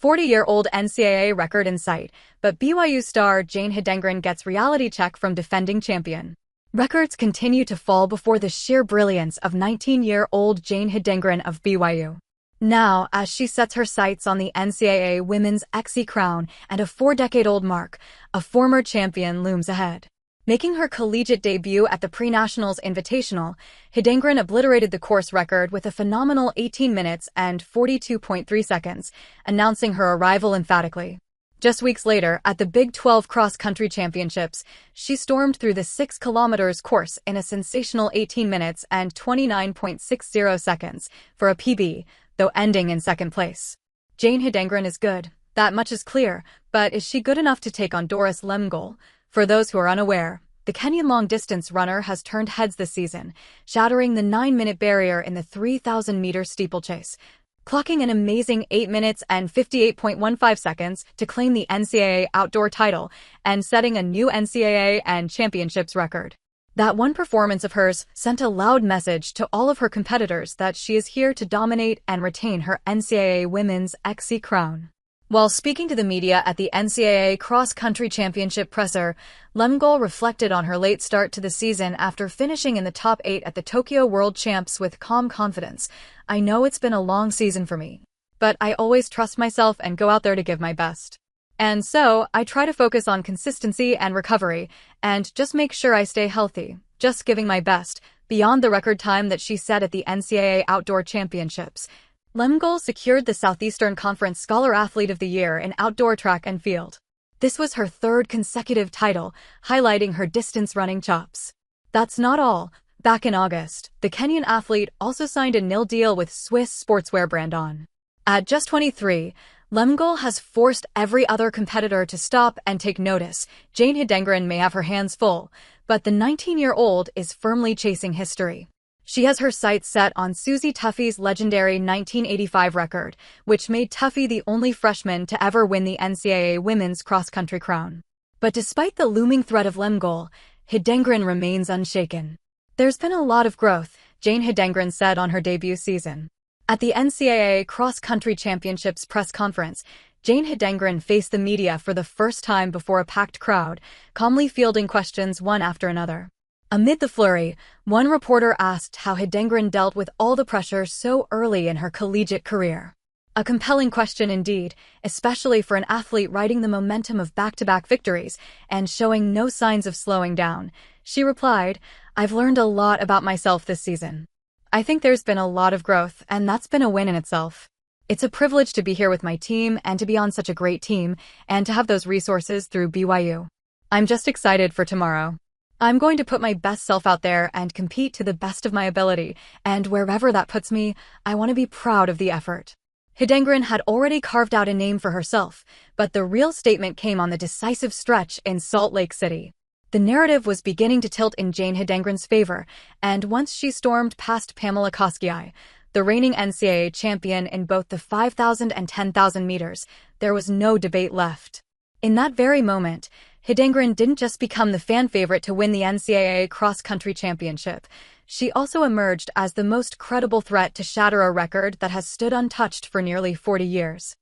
40-year-old NCAA record in sight, but BYU star Jane Hedengren gets reality check from defending champion. Records continue to fall before the sheer brilliance of 19-year-old Jane Hedengren of BYU. Now, as she sets her sights on the NCAA Women's XC crown and a 4-decade-old mark, a former champion looms ahead. Making her collegiate debut at the Pre-Nationals Invitational, Hedengren obliterated the course record with a phenomenal 18 minutes and 42.3 seconds, announcing her arrival emphatically. Just weeks later, at the Big 12 Cross-Country Championships, she stormed through the 6 kilometers course in a sensational 18 minutes and 29.60 seconds for a PB, though ending in second place. Jane Hedengren is good, that much is clear, but is she good enough to take on Doris Lemgol? For those who are unaware, the Kenyan long-distance runner has turned heads this season, shattering the 9-minute barrier in the 3,000-meter steeplechase, clocking an amazing 8 minutes and 58.15 seconds to claim the NCAA outdoor title and setting a new NCAA and championships record. That one performance of hers sent a loud message to all of her competitors that she is here to dominate and retain her NCAA Women's XC crown. While speaking to the media at the NCAA Cross-Country Championship presser, Lemgol reflected on her late start to the season after finishing in the top 8 at the Tokyo World Champs with calm confidence. "I know it's been a long season for me, but I always trust myself and go out there to give my best. And so, I try to focus on consistency and recovery, and just make sure I stay healthy, just giving my best," beyond the record time that she set at the NCAA Outdoor Championships. Lemgol secured the Southeastern Conference Scholar Athlete of the Year in outdoor track and field. This was her 3rd consecutive title, highlighting her distance running chops. That's not all. Back in August, the Kenyan athlete also signed a nil deal with Swiss sportswear brand On. At just 23, Lemgol has forced every other competitor to stop and take notice. Jane Hedengren may have her hands full, but the 19-year-old is firmly chasing history. She has her sights set on Susie Tuffy's legendary 1985 record, which made Tuffy the only freshman to ever win the NCAA Women's Cross-Country crown. But despite the looming threat of Lemgol, Hedengren remains unshaken. "There's been a lot of growth," Jane Hedengren said on her debut season. At the NCAA Cross-Country Championships press conference, Jane Hedengren faced the media for the first time before a packed crowd, calmly fielding questions one after another. Amid the flurry, one reporter asked how Hedengren dealt with all the pressure so early in her collegiate career. A compelling question indeed, especially for an athlete riding the momentum of back-to-back victories and showing no signs of slowing down. She replied, "I've learned a lot about myself this season. I think there's been a lot of growth, and that's been a win in itself. It's a privilege to be here with my team and to be on such a great team and to have those resources through BYU. I'm just excited for tomorrow. I'm going to put my best self out there and compete to the best of my ability, and wherever that puts me, I want to be proud of the effort." Hedengren had already carved out a name for herself, but the real statement came on the decisive stretch in Salt Lake City. The narrative was beginning to tilt in Jane Hedengren's favor, and once she stormed past Pamela Koskiai, the reigning NCAA champion in both the 5,000 and 10,000 meters, there was no debate left. In that very moment, Hedengren didn't just become the fan favorite to win the NCAA Cross-Country Championship. She also emerged as the most credible threat to shatter a record that has stood untouched for nearly 40 years.